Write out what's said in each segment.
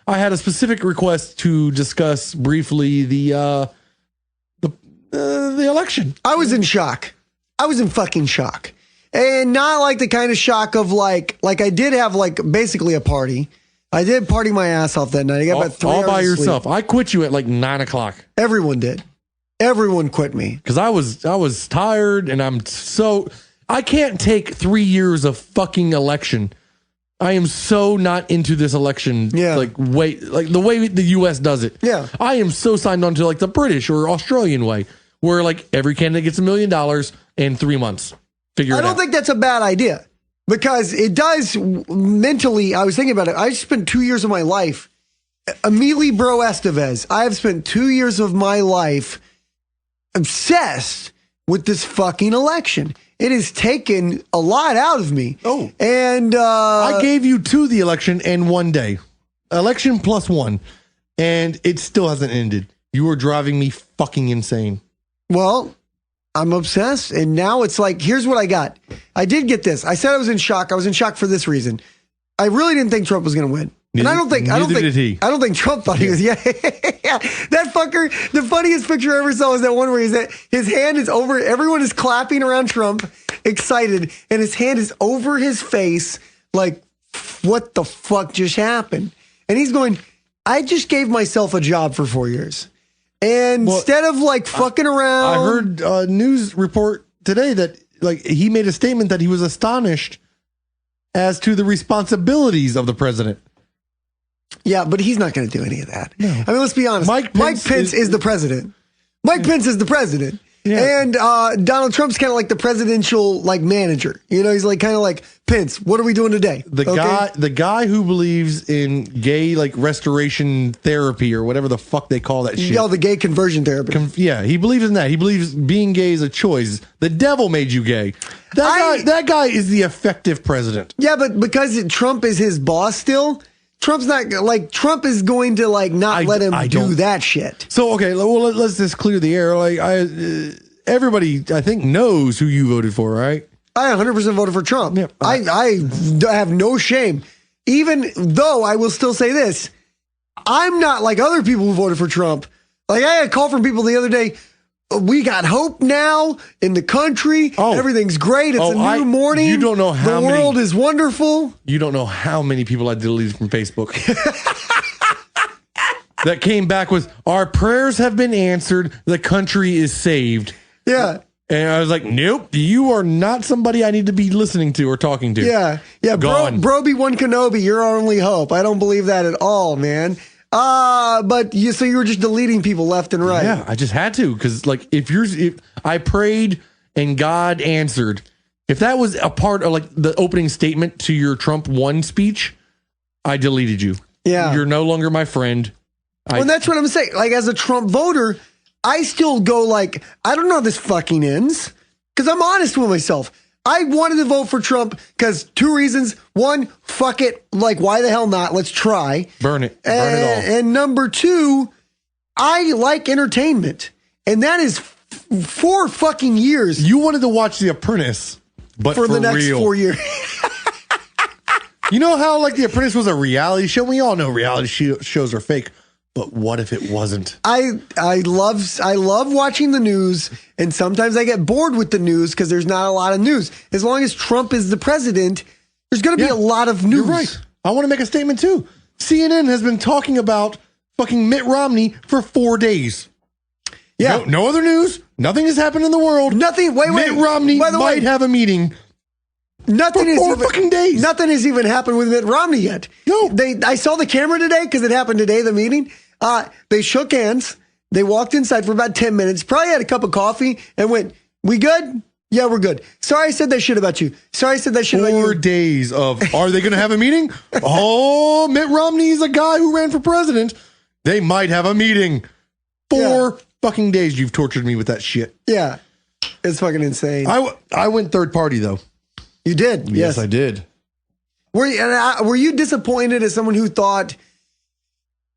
I had a specific request to discuss briefly the election. I was in shock. I was in fucking shock. And not like the kind of shock of like I did have like basically a party. I did party my ass off that night. I got about 3 hours all by of yourself. sleep. I quit you at like 9 o'clock. Everyone did. Everyone quit me. Because I was tired and I can't take 3 years of fucking election. I am so not into this election. Yeah. Like the way the U.S. does it. Yeah. I am so signed on to like the British or Australian way, where like every candidate gets $1 million in 3 months. Figure it out. I don't think that's a bad idea because it does mentally. I was thinking about it. I spent 2 years of my life. Emily Bro Estevez. I have spent 2 years of my life obsessed with this fucking election. It has taken a lot out of me. Oh. And I gave you to the election and 1 day. Election plus 1. And it still hasn't ended. You are driving me fucking insane. Well, I'm obsessed. And now it's like, here's what I got. I did get this. I said I was in shock. I was in shock for this reason. I really didn't think Trump was going to win. And I don't think Trump thought he was. Yeah. That fucker, the funniest picture I ever saw was that one where his hand is over, everyone is clapping around Trump, excited, and his hand is over his face, like, what the fuck just happened? And he's going, I just gave myself a job for 4 years. And instead of like fucking around. I heard a news report today that like he made a statement that he was astonished as to the responsibilities of the president. Yeah, but he's not going to do any of that. No. I mean, let's be honest. Mike Pence is the president. Mike Pence is the president. Yeah. And Donald Trump's kind of like the presidential like manager. You know, he's like kind of like, Pence, what are we doing today? The guy who believes in gay like restoration therapy or whatever the fuck they call that shit. Yeah, the gay conversion therapy. He believes in that. He believes being gay is a choice. The devil made you gay. That guy is the effective president. Yeah, but because Trump is his boss still, Trump's not like Trump is going to like not let him do that shit. So okay, well let's just clear the air. Like everybody, I think knows who you voted for, right? I 100% voted for Trump. Yeah, I have no shame, even though I will still say this: I'm not like other people who voted for Trump. Like I had a call from people the other day. We got hope now in the country. Everything's great. It's a new morning. You don't know how the world is wonderful. You don't know how many people I deleted from Facebook. That came back with, our prayers have been answered. The country is saved. Yeah. And I was like, nope, you are not somebody I need to be listening to or talking to. Yeah. Yeah. Bro be one Kenobi. You're our only hope. I don't believe that at all, man. So you were just deleting people left and right. Yeah, I just had to. Cause like, if I prayed and God answered, if that was a part of like the opening statement to your Trump won speech, I deleted you. Yeah. You're no longer my friend. Well, that's what I'm saying. Like as a Trump voter, I still go like, I don't know how this fucking ends. Cause I'm honest with myself. I wanted to vote for Trump because 2 reasons. One, fuck it. Like, why the hell not? Let's try. Burn it. Burn it all. And number 2, I like entertainment. And that is 4 fucking years. You wanted to watch The Apprentice, but for the next real. 4 years. You know how like The Apprentice was a reality show? We all know reality shows are fake. But what if it wasn't? I love watching the news, and sometimes I get bored with the news because there's not a lot of news. As long as Trump is the president, there's going to be a lot of news. You're right. I want to make a statement too. CNN has been talking about fucking Mitt Romney for 4 days. Yeah. No other news. Nothing has happened in the world. Nothing. Mitt Romney might have a meeting. Nothing for 4 fucking days. Nothing has even happened with Mitt Romney yet. No. I saw the camera today because it happened today, the meeting. They shook hands. They walked inside for about 10 minutes, probably had a cup of coffee and went, we good? Yeah, we're good. Sorry I said that shit about you. Sorry I said that shit about you. 4 days of, are they going to have a meeting? Oh, Mitt Romney's a guy who ran for president. They might have a meeting. 4 fucking days you've tortured me with that shit. Yeah. It's fucking insane. I went third party though. You did? Yes, I did. Were you disappointed as someone who thought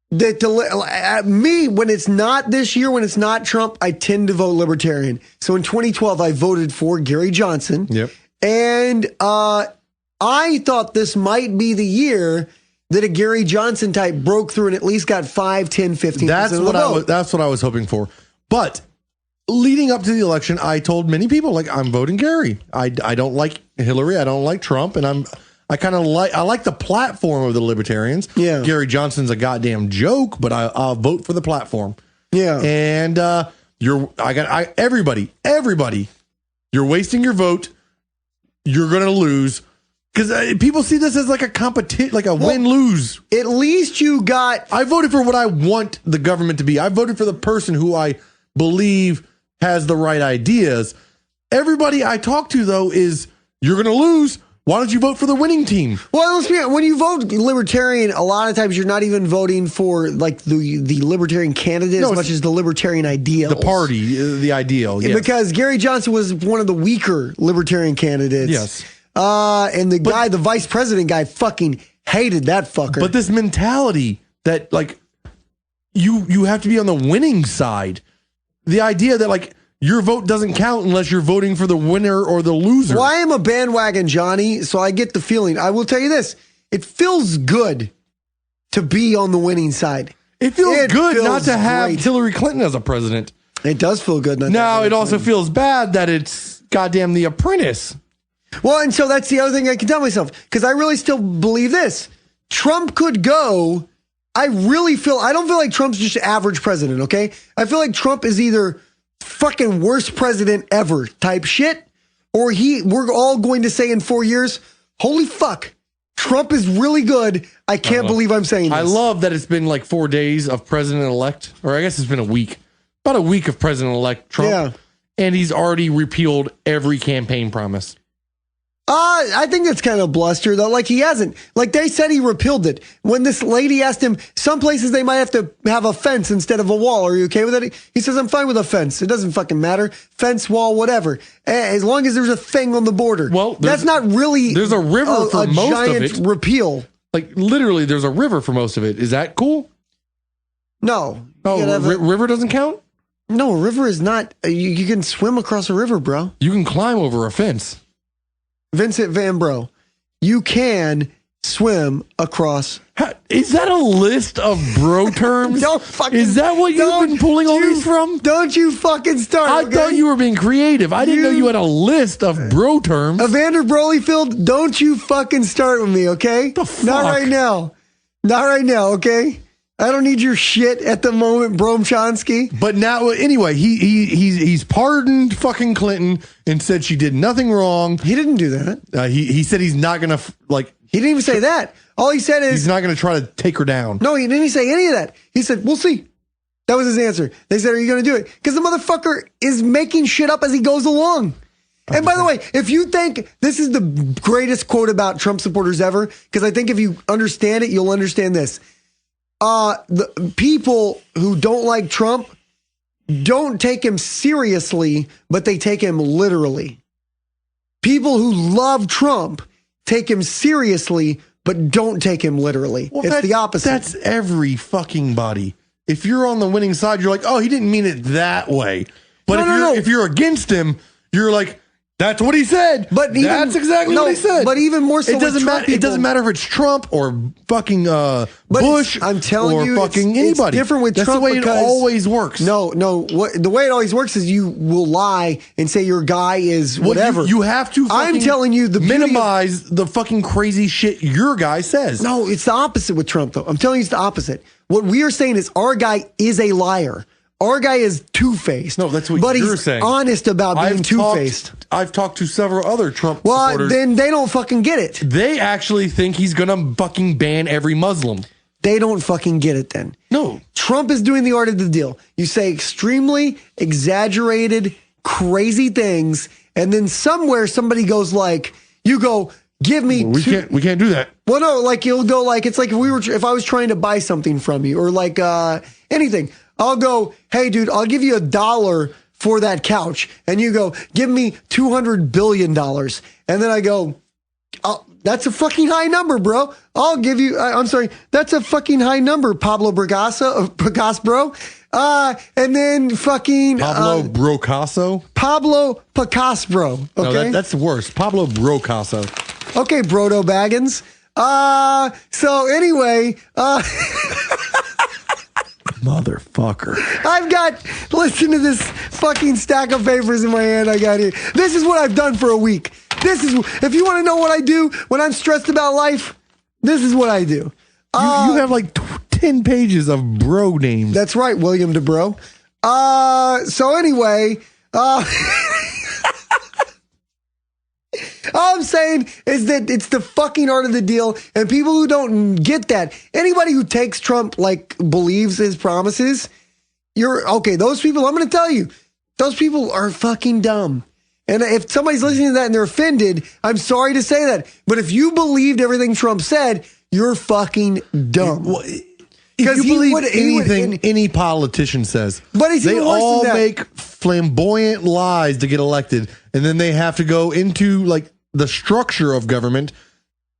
that me, when it's not this year, when it's not Trump, I tend to vote Libertarian. So in 2012, I voted for Gary Johnson. Yep. And I thought this might be the year that a Gary Johnson type broke through and at least got 5, 10, 15%. That's what I was hoping for. But leading up to the election, I told many people, like, I'm voting Gary. I don't like Hillary. I don't like Trump. And I like the platform of the Libertarians. Yeah. Gary Johnson's a goddamn joke, but I'll vote for the platform. Yeah. And everybody, you're wasting your vote. You're going to lose. Because people see this as like a competition, like a win-lose. At least you got... I voted for what I want the government to be. I voted for the person who I believe has the right ideas. Everybody I talk to, though, is, you're going to lose. Why don't you vote for the winning team? Well, let's be honest, when you vote Libertarian, a lot of times you're not even voting for like the Libertarian candidate as much as the Libertarian ideal. The party, the ideal, yes. Because Gary Johnson was one of the weaker Libertarian candidates. Yes. And the vice president guy fucking hated that fucker. But this mentality that, like, you have to be on the winning side. The idea that, like, your vote doesn't count unless you're voting for the winner or the loser. Well, I am a bandwagon Johnny, so I get the feeling. I will tell you this. It feels good to be on the winning side. It feels good not to have Hillary Clinton as a president. It does feel good. Now, it also feels bad that it's goddamn The Apprentice. Well, and so that's the other thing I can tell myself, because I really still believe this. Trump could go. I don't feel like Trump's just average president, okay? I feel like Trump is either fucking worst president ever type shit, or we're all going to say in 4 years, holy fuck, Trump is really good. I can't believe I'm saying this. I love that it's been like 4 days of president-elect, or I guess it's been a week. About a week of president-elect Trump. Yeah. And he's already repealed every campaign promise. I think that's kind of bluster, though. Like, he hasn't. Like, they said he repealed it. When this lady asked him, some places they might have to have a fence instead of a wall. Are you okay with it? He says, I'm fine with a fence. It doesn't fucking matter. Fence, wall, whatever. As long as there's a thing on the border. Well, that's not really... There's a river for most of it. Giant repeal. Like, literally, there's a river for most of it. Is that cool? No. Oh, river doesn't count? No, a river is not... You can swim across a river, bro. You can climb over a fence. Vincent Van Bro, you can swim across. Is that a list of bro terms? Is that what you've been pulling all these from? Don't you fucking start. I thought you were being creative. I didn't know you had a list of bro terms. Evander Brolyfield, don't you fucking start with me, okay? The fuck? Not right now. Not right now, okay? I don't need your shit at the moment, Brom Chomsky. But now, anyway, he's pardoned fucking Clinton and said she did nothing wrong. He didn't do that. He said he's not going to, like... He didn't even say that. All he said is... He's not going to try to take her down. No, he didn't even say any of that. He said, we'll see. That was his answer. They said, are you going to do it? Because the motherfucker is making shit up as he goes along. And by the way, if you think this is the greatest quote about Trump supporters ever, because I think if you understand it, you'll understand this. The people who don't like Trump don't take him seriously, but they take him literally. People who love Trump take him seriously, but don't take him literally. Well, it's the opposite. That's every fucking body. If you're on the winning side, you're like, oh, he didn't mean it that way. But if you're against him, you're like, that's what he said. But that's exactly what he said. But even more so, it doesn't matter. It doesn't matter if it's Trump or fucking Bush. I'm telling you, fucking anybody. It's different with Trump. That's the way it always works. No. The way it always works is you will lie and say your guy is whatever. You have to. I'm telling you, minimize the fucking crazy shit your guy says. No, it's the opposite with Trump, though. I'm telling you, it's the opposite. What we are saying is our guy is a liar. Our guy is two-faced. No, that's what you're saying. But he's honest about being two-faced. I've talked to several other Trump supporters. Well, then they don't fucking get it. They actually think he's going to fucking ban every Muslim. They don't fucking get it then. No. Trump is doing the art of the deal. You say extremely exaggerated, crazy things, and then somewhere somebody goes like, you go, give me... We can't do that. Well, no, like you'll go like, it's like if I was trying to buy something from you or like anything. I'll go, hey, dude, I'll give you $1 for that couch. And you go, give me $200 billion. And then I go, oh, that's a fucking high number, bro. I'll give you, I'm sorry, that's a fucking high number, Pablo Picasso, bro. And then fucking... Pablo Picasso? Pablo Picasso, bro. Okay? No, that's worse. Pablo Picasso. Okay, Brodo Baggins. So anyway, motherfucker. I've got, listen to this fucking stack of papers in my hand I got here. This is what I've done for a week. This is, if you want to know what I do when I'm stressed about life, this is what I do. You have like 10 pages of bro names. That's right, William DeBro. So anyway, all I'm saying is that it's the fucking art of the deal, and people who don't get that, anybody who takes Trump, like, believes his promises, those people, I'm going to tell you, those people are fucking dumb. And if somebody's listening to that and they're offended, I'm sorry to say that. But if you believed everything Trump said, you're fucking dumb. If you believe anything any politician says, but they all make flamboyant lies to get elected, and then they have to go into like the structure of government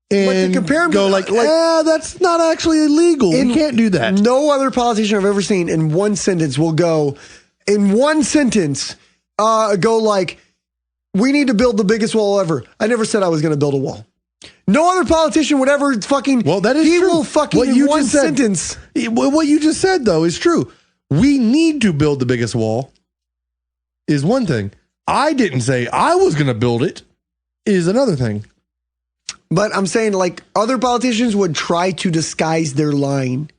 and go like, that's not actually illegal. We can't do that. No other politician I've ever seen in one sentence will go, go like, we need to build the biggest wall ever. I never said I was going to build a wall. No other politician would ever fucking. Well, that is true. He will fucking in one sentence. What you just said, though, is true. We need to build the biggest wall is one thing. I didn't say I was going to build it is another thing. But I'm saying, like, other politicians would try to disguise their lying.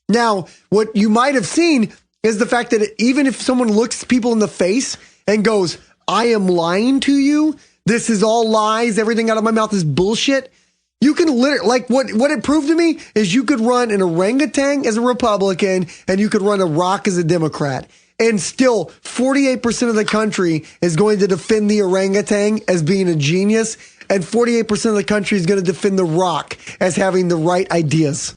Now, what you might have seen is the fact that even if someone looks people in the face and goes, I am lying to you, this is all lies, everything out of my mouth is bullshit, you can literally, like, what it proved to me is you could run an orangutan as a Republican and you could run a rock as a Democrat. And still, 48% of the country is going to defend the orangutan as being a genius, and 48% of the country is going to defend the rock as having the right ideas.